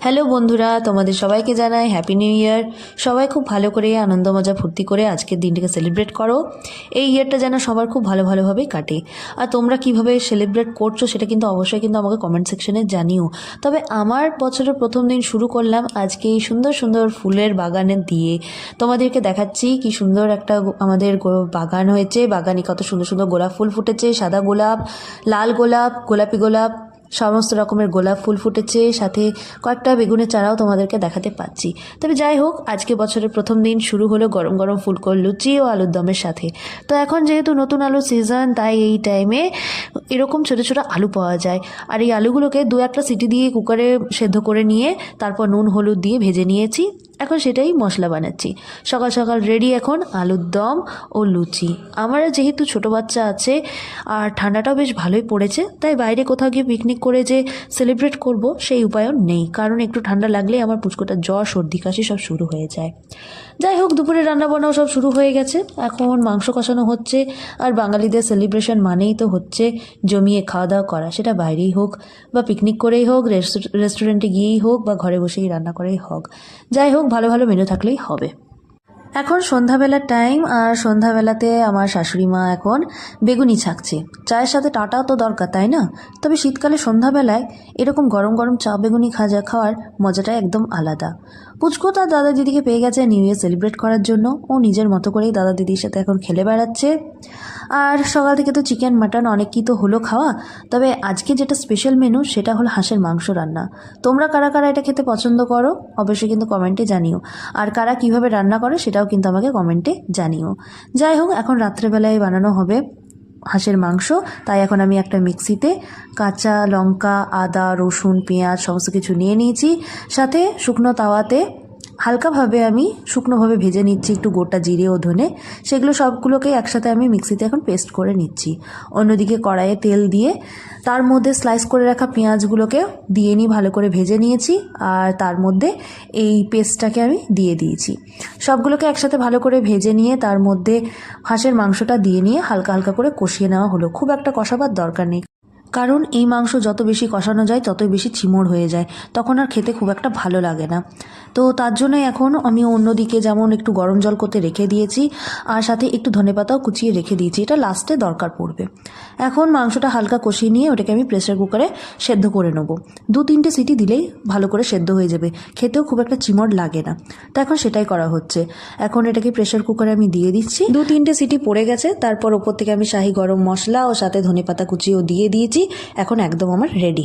Hello বন্ধুরা, তোমাদের সবাইকে জানাই হ্যাপি নিউ ইয়ার। সবাই খুব ভালো করে আনন্দ মজা ফুর্তি করে আজকের দিনটাকে সেলিব্রেট করো। এই ইয়ারটা যেন সবার খুব ভালোভাবেই কাটে। আর তোমরা কিভাবে সেলিব্রেট করছো সেটা কিন্তু অবশ্যই কিন্তু আমাকে কমেন্ট সেকশনে জানিও। তবে আমার বছরের প্রথম দিন শুরু করলাম আজকে এই সুন্দর সুন্দর ফুলের বাগানে দিয়ে। তোমাদেরকে দেখাচ্ছি কি সুন্দর একটা আমাদের বাগান হয়েছে। বাগানে কত সুন্দর সুন্দর গোলাপ ফুল ফুটেছে, সাদা গোলাপ, লাল গোলাপ, গোলাপি গোলাপ, সমস্ত রকমের গোলাপ ফুল ফুটেছে, সাথে কয়েকটা বেগুনের চারাও তোমাদেরকে দেখাতে পাচ্ছি। তবে যাই হোক, আজকে বছরের প্রথম দিন শুরু হলো গরম গরম ফুলকো লুচি ও আলুর দমের সাথে। তো এখন যেহেতু নতুন আলুর সিজন, তাই এই টাইমে এরকম ছোটো ছোটো আলু পাওয়া যায়। আর এই আলুগুলোকে দু একটা সিটি দিয়ে কুকারে সেদ্ধ করে নিয়ে তারপর নুন হলুদ দিয়ে ভেজে নিয়েছি। এখন সেটাই মশলা বানাচ্ছি। সকাল সকাল রেডি এখন আলুর দম ও লুচি। আমার যেহেতু ছোটো বাচ্চা আছে আর ঠান্ডাটাও বেশ ভালোই পড়েছে, তাই বাইরে কোথাও গিয়ে পিকনিক করে যে সেলিব্রেট করব সেই উপায়ও নেই, কারণ একটু ঠান্ডা লাগলেই আমার পুচকোটা জ্বর সর্দি কাশি সব শুরু হয়ে যায়। যাই হোক, দুপুরে রান্নাবান্নাও সব শুরু হয়ে গেছে। এখন মাংস কষানো হচ্ছে। আর বাঙালিদের সেলিব্রেশন মানেই তো হচ্ছে জমিয়ে খাওয়া দাওয়া করা, সেটা বাইরেই হোক বা পিকনিক করেই হোক, রেস্টুরেন্টে গিয়েই হোক বা ঘরে বসেই রান্না করেই হোক। যাই হোক, ভালো ভালো মেনু থাকলেই হবে। এখন সন্ধ্যাবেলার টাইম, আর সন্ধ্যাবেলাতে আমার শাশুড়ি মা এখন বেগুনি ছাকছে। চায়ের সাথে টাটাও তো দরকার, তাই না? তবে শীতকালে সন্ধ্যাবেলায় এরকম গরম গরম চা বেগুনি খাওয়ার মজাটা একদম আলাদা। পুচকু তার দাদা দিদিকে পেয়ে গেছে নিউ ইয়ার সেলিব্রেট করার জন্য। ও নিজের মতো করেই দাদা দিদির সাথে এখন খেলে বেড়াচ্ছে। আর সকাল থেকে তো চিকেন মাটন অনেক কি তো হলো খাওয়া। তবে আজকে যেটা স্পেশাল মেনু সেটা হলো হাঁসের মাংস রান্না। তোমরা কারা কারা এটা খেতে পছন্দ করো অবশ্যই কিন্তু কমেন্টে জানিও। আর কারা কিভাবে রান্না করে সেটাও কিন্তু আমাকে কমেন্টে জানিও। যাই হোক, এখন রাত্রেবেলায় বানানো হবে হাঁসের মাংস। তাই এখন আমি একটা মিক্সিতে কাঁচা লঙ্কা, আদা, রসুন, পেঁয়াজ সমস্ত কিছু নিয়ে নিয়েছি। সাথে শুকনো তাওয়াতে হালকাভাবে আমি শুকনোভাবে ভেজে নিচ্ছি একটু গোটা জিরে ও ধনে। সেগুলো সবগুলোকে একসাথে আমি মিক্সিতে এখন পেস্ট করে নিচ্ছি। অন্যদিকে কড়াইয়ে তেল দিয়ে তার মধ্যে স্লাইস করে রাখা পেঁয়াজগুলোকে দিয়ে নিয়ে ভালো করে ভেজে নিয়েছি। আর তার মধ্যে এই পেস্টটাকে আমি দিয়ে দিয়েছি। সবগুলোকে একসাথে ভালো করে ভেজে নিয়ে তার মধ্যে হাঁসের মাংসটা দিয়ে নিয়ে হালকা হালকা করে কষিয়ে নেওয়া হলো। খুব একটা কষাবার দরকার নেই, কারণ এই মাংস যত বেশি কষানো যায় ততই বেশি চিমড় হয়ে যায়, তখন আর খেতে খুব একটা ভালো লাগে না। তো তার জন্য এখন আমি অন্যদিকে যেমন একটু গরম জল করতে রেখে দিয়েছি, আর সাথে একটু ধনেপাতাও কুচিয়ে রেখে দিয়েছি, এটা লাস্টে দরকার পড়বে। এখন মাংসটা হালকা কষিয়ে নিয়ে ওটাকে আমি প্রেসার কুকারে সেদ্ধ করে নেবো। 2-3টে সিটি দিলেই ভালো করে সেদ্ধ হয়ে যাবে, খেতেও খুব একটা চিমড় লাগে না। তো এখন সেটাই করা হচ্ছে। এখন এটাকে প্রেসার কুকারে আমি দিয়ে দিচ্ছি। 2-3টে সিটি পড়ে গেছে, তারপর ওপর থেকে আমি শাহি গরম মশলা ও সাথে ধনেপাতা কুচিও দিয়ে দিয়েছি। এখন একদম আমার রেডি।